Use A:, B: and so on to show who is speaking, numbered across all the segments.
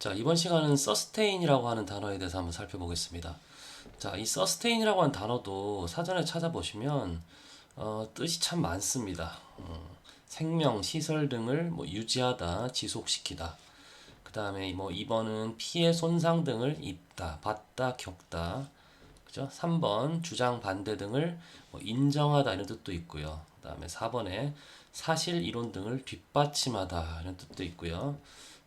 A: 자, 이번 시간은 sustain이라고 하는 단어에 대해서 한번 살펴보겠습니다. 자, 이 sustain이라고 하는 단어도 사전에 찾아보시면 뜻이 참 많습니다. 생명, 시설 등을 뭐 유지하다, 지속시키다. 그 다음에 뭐 2번은 피해 손상 등을 입다, 받다, 겪다. 그죠? 3번 주장 반대 등을 뭐 인정하다 이런 뜻도 있고요. 그 다음에 4번에 사실 이론 등을 뒷받침하다 이런 뜻도 있고요.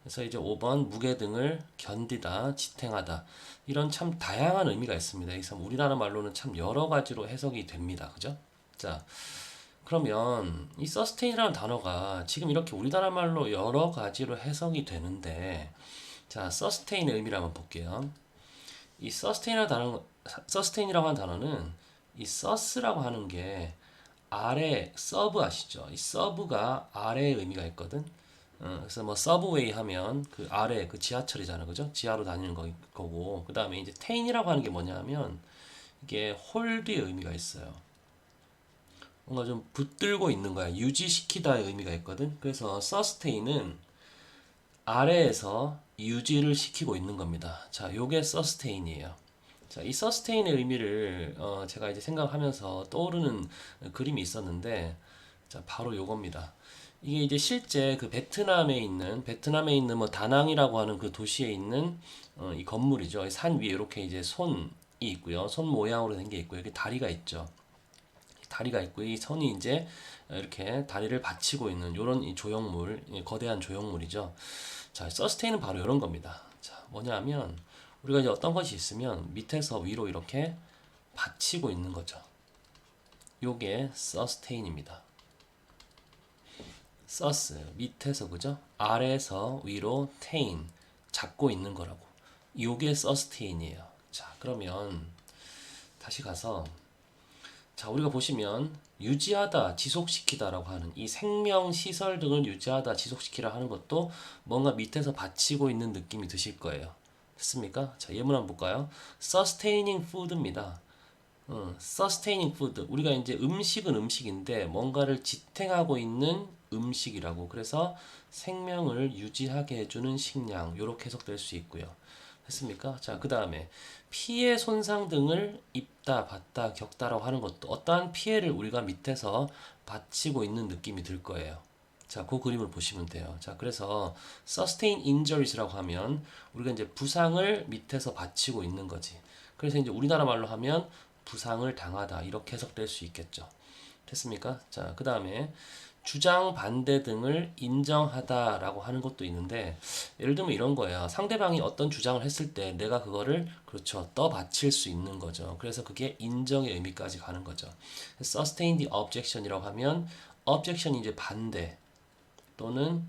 A: 그래서 이제 5번 무게 등을 견디다, 지탱하다 이런 참 다양한 의미가 있습니다. 그래서 우리나라 말로는 참 여러 가지로 해석이 됩니다. 그죠? 자, 그러면 이 sustain이라는 단어가 지금 이렇게 우리나라 말로 여러 가지로 해석이 되는데, 자, sustain의 의미를 한번 볼게요. 이 sustain이라고 하는 단어는 이 sus라고 하는 게 아래, 서브 아시죠? 이 서브가 아래의 의미가 있거든. 그래서 뭐 서브웨이 하면 그 아래 그 지하철이잖아, 그죠? 지하로 다니는 거고. 그 다음에 이제 테인이라고 하는 게 뭐냐면 이게 홀드의 의미가 있어요. 뭔가 좀 붙들고 있는 거야. 유지시키다의 의미가 있거든. 그래서 sustain은 아래에서 유지를 시키고 있는 겁니다. 자, 요게 sustain이에요. 자, 이 sustain의 의미를 제가 이제 생각하면서 떠오르는 그림이 있었는데, 자, 바로 요겁니다. 이게 이제 실제 그 베트남에 있는 뭐 다낭이라고 하는 그 도시에 있는 이 건물이죠. 산 위에 이렇게 이제 손이 있고요. 손 모양으로 된 게 있고요. 여기 다리가 있죠. 다리가 있고 이 선이 이제 이렇게 다리를 받치고 있는 이런 이 조형물, 이 거대한 조형물이죠. 자, 서스테인은 바로 이런 겁니다. 자, 뭐냐면 우리가 이제 어떤 것이 있으면 밑에서 위로 이렇게 받치고 있는 거죠. 요게 서스테인입니다. 서스 밑에서 그죠? 아래에서 위로 테인 잡고 있는 거라고. 요게 서스테인이에요. 자, 그러면 다시 가서 자, 우리가 보시면 유지하다, 지속시키다라고 하는 이 생명, 시설 등을 유지하다, 지속시키라 하는 것도 뭔가 밑에서 받치고 있는 느낌이 드실 거예요. 됐습니까? 자, 예문 한번 볼까요? Sustaining food입니다. Sustaining food. 우리가 이제 음식은 음식인데 뭔가를 지탱하고 있는 음식이라고. 그래서 생명을 유지하게 해주는 식량. 요렇게 해석될 수 있고요. 됐습니까? 자, 그 다음에 피해 손상 등을 입다, 받다, 겪다라고 하는 것도 어떠한 피해를 우리가 밑에서 받치고 있는 느낌이 들 거예요. 자, 그 그림을 보시면 돼요. 자, 그래서 sustain injuries라고 하면 우리가 이제 부상을 밑에서 받치고 있는 거지. 그래서 이제 우리나라 말로 하면 부상을 당하다 이렇게 해석될 수 있겠죠. 됐습니까? 자, 그 다음에 주장 반대 등을 인정하다라고 하는 것도 있는데 예를 들면 이런 거예요. 상대방이 어떤 주장을 했을 때 내가 그거를 그렇죠 떠받칠 수 있는 거죠. 그래서 그게 인정의 의미까지 가는 거죠. sustain the objection이라고 하면 objection이 이제 반대 또는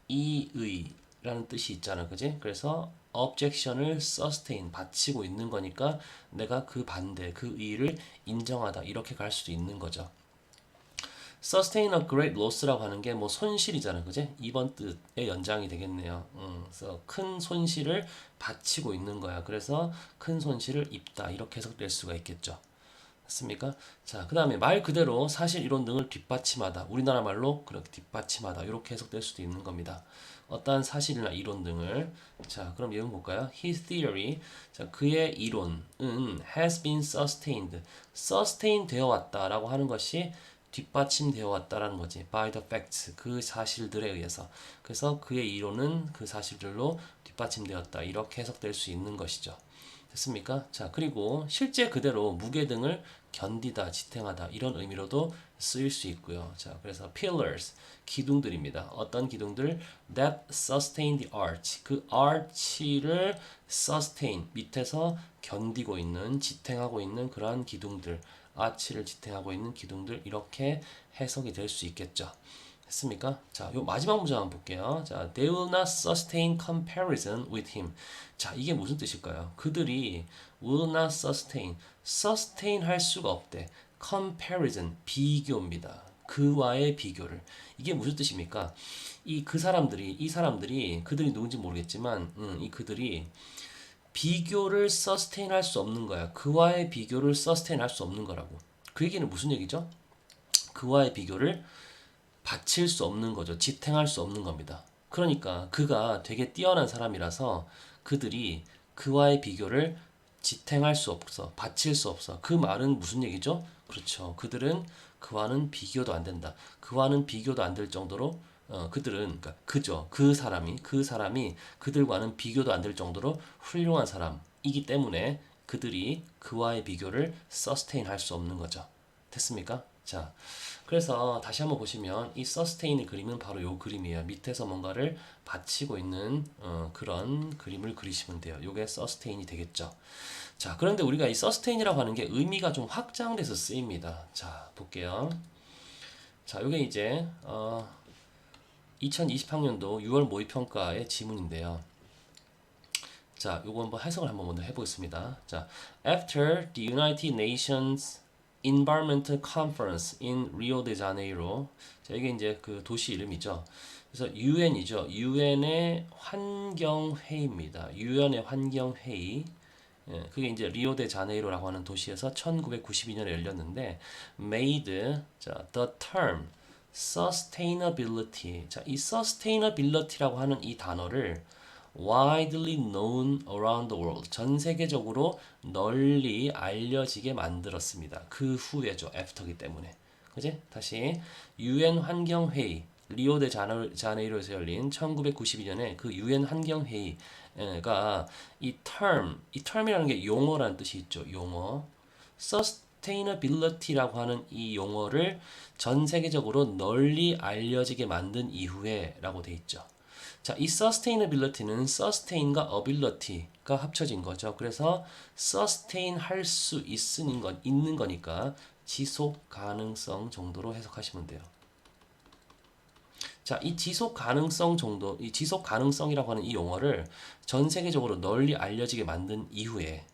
A: 이의라는 뜻이 있잖아, 그지? 그래서 objection을 sustain 받치고 있는 거니까 내가 그 반대 그 의의를 인정하다 이렇게 갈 수도 있는 거죠. sustain a great loss라고 하는 게 뭐 손실이잖아, 그지? 이번 뜻의 연장이 되겠네요. 그래서 큰 손실을 받치고 있는 거야. 그래서 큰 손실을 입다 이렇게 해석될 수가 있겠죠. 맞습니까? 자, 그 다음에 말 그대로 사실 이론 등을 뒷받침하다. 우리나라 말로 그렇게 뒷받침하다. 이렇게 해석될 수도 있는 겁니다. 어떠한 사실이나 이론 등을. 자, 그럼 예문 볼까요? His theory. 자, 그의 이론은 has been sustained. sustain 되어 왔다라고 하는 것이 뒷받침되어 왔다라는 거지. by the facts. 그 사실들에 의해서. 그래서 그의 이론은 그 사실들로 뒷받침되었다. 이렇게 해석될 수 있는 것이죠. 됐습니까? 자, 그리고 실제 그대로 무게 등을 견디다, 지탱하다 이런 의미로도 쓰일 수 있고요. 자, 그래서 pillars 기둥들입니다. 어떤 기둥들? That sustain the arch. 그 arch를 sustain 밑에서 견디고 있는, 지탱하고 있는 그러한 기둥들, arch를 지탱하고 있는 기둥들 이렇게 해석이 될 수 있겠죠. 했습니까? 자, 요 마지막 문장 한번 볼게요. 자, they will not sustain comparison with him. 자, 이게 무슨 뜻일까요? 그들이 will not sustain 할 수가 없대. comparison, 비교입니다. 그와의 비교를. 이게 무슨 뜻입니까? 이 사람들이, 그들이 누군지 모르겠지만, 그들이 비교를 sustain 할 수 없는 거야. 그와의 비교를 sustain 할 수 없는 거라고. 그 얘기는 무슨 얘기죠? 그와의 비교를 받칠 수 없는 거죠. 지탱할 수 없는 겁니다. 그러니까 그가 되게 뛰어난 사람이라서 그들이 그와의 비교를 지탱할 수 없어, 바칠 수 없어. 그 말은 무슨 얘기죠? 그렇죠. 그들은 그와는 비교도 안 된다. 그와는 비교도 안 될 정도로 그들은 그러니까 그죠. 그 사람이 그들과는 비교도 안 될 정도로 훌륭한 사람이기 때문에 그들이 그와의 비교를 서스테인 할 수 없는 거죠. 됐습니까? 자, 그래서 다시 한번 보시면 이 서스테인의 그림은 바로 요 그림이에요. 밑에서 뭔가를 받치고 있는 그런 그림을 그리시면 돼요. 요게 서스테인이 되겠죠. 자, 그런데 우리가 이 서스테인이라고 하는 게 의미가 좀 확장돼서 쓰입니다. 자, 볼게요. 자, 요게 이제 2020학년도 6월 모의평가의 지문인데요. 자, 요거 한번 해석을 한번 먼저 해보겠습니다. 자, After the United Nations Environmental Conference in Rio de Janeiro. 자, 이게 이제 그 도시 이름이죠. 그래서 UN이죠. UN의 환경회의입니다. UN의 환경회의. 예, 그게 이제 리오데자네이로라고 하는 도시에서 1992년에 열렸는데 made 자, the term sustainability. 자, 이 sustainability라고 하는 이 단어를 widely known around the world. 전 세계적으로 널리 알려지게 만들었습니다. 그 후에죠. after이기 때문에. 그지? 다시 UN 환경회의 리오데자네이로에서 열린 1992년에 그 UN 환경회의가 이 term이라는 게 용어라는 뜻이 있죠. 용어. sustainability라고 하는 이 용어를 전 세계적으로 널리 알려지게 만든 이후에라고 돼 있죠. 자, 이 sustainability는 sustain과 ability가 합쳐진 거죠. 그래서 sustain 할 수 있는 거니까 지속 가능성 정도로 해석하시면 돼요. 자, 이 지속 가능성 정도, 이 지속 가능성이라고 하는 이 용어를 전 세계적으로 널리 알려지게 만든 이후에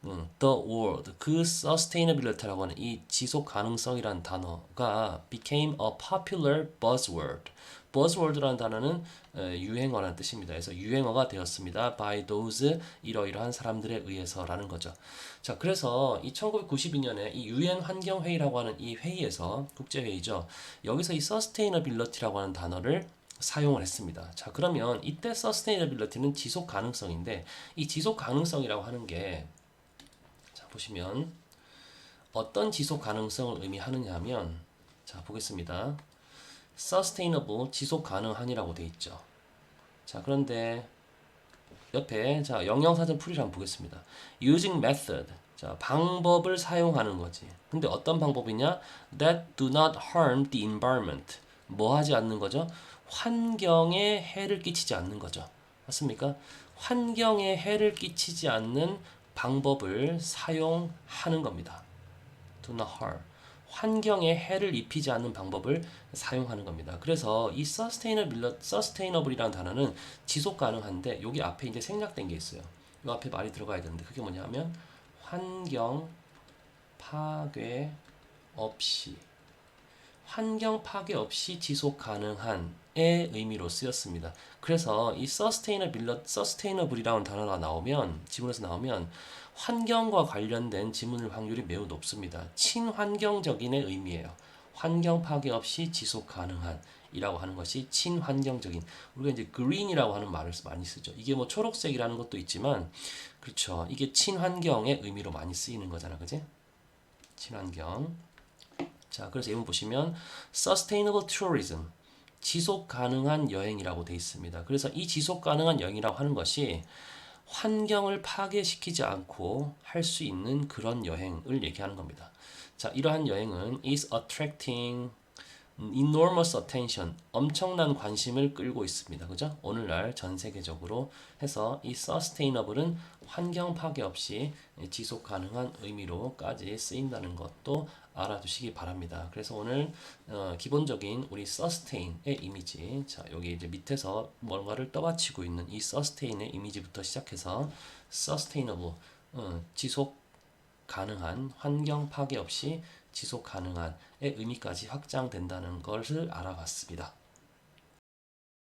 A: the world, 그 sustainability라고 하는 이 지속 가능성이라는 단어가 became a popular buzzword. buzzword라는 단어는 유행어라는 뜻입니다. 그래서 유행어가 되었습니다. by those 이러이러한 사람들에 의해서라는 거죠. 자, 그래서 이 1992년에 이 유엔 환경 회의라고 하는 이 회의에서 국제 회의죠. 여기서 이 sustainability라고 하는 단어를 사용을 했습니다. 자, 그러면 이때 sustainability는 지속 가능성인데 이 지속 가능성이라고 하는 게 자, 보시면 어떤 지속 가능성을 의미하느냐 하면 자, 보겠습니다. sustainable 지속 가능한이라고 돼 있죠. 자, 그런데 옆에 자, 영양사전 풀이를 한번 보겠습니다. using method. 자, 방법을 사용하는 거지. 근데 어떤 방법이냐? that do not harm the environment. 뭐 하지 않는 거죠? 환경에 해를 끼치지 않는 거죠. 맞습니까? 환경에 해를 끼치지 않는 방법을 사용하는 겁니다. do not harm. 환경에 해를 입히지 않는 방법을 사용하는 겁니다. 그래서 이 sustainable이라는 단어는 지속 가능한데 여기 앞에 이제 생략된 게 있어요. 이 앞에 말이 들어가야 되는데 그게 뭐냐면 환경 파괴 없이 환경 파괴 없이 지속 가능한의 의미로 쓰였습니다. 그래서 이 sustainable이라는 단어가 나오면 지문에서 나오면 환경과 관련된 지문일 확률이 매우 높습니다. 친환경적인의 의미예요. 환경 파괴 없이 지속 가능한이라고 하는 것이 친환경적인. 우리가 이제 green이라고 하는 말을 많이 쓰죠. 이게 뭐 초록색이라는 것도 있지만 그렇죠. 이게 친환경의 의미로 많이 쓰이는 거잖아, 그지? 친환경. 자, 그래서 이번 보시면 sustainable tourism 지속 가능한 여행이라고 되어 있습니다. 그래서 이 지속 가능한 여행이라고 하는 것이 환경을 파괴시키지 않고 할 수 있는 그런 여행을 얘기하는 겁니다. 자, 이러한 여행은 is attracting enormous attention, 엄청난 관심을 끌고 있습니다. 그죠? 오늘날 전 세계적으로 해서 이 sustainable은 환경 파괴 없이 지속 가능한 의미로까지 쓰인다는 것도 알아두시기 바랍니다. 그래서 오늘 기본적인 우리 sustain의 이미지, 자, 여기 이제 밑에서 뭔가를 떠받치고 있는 이 sustain의 이미지부터 시작해서 sustainable, 지속 가능한 환경 파괴 없이 지속 가능한의 의미까지 확장된다는 것을 알아봤습니다.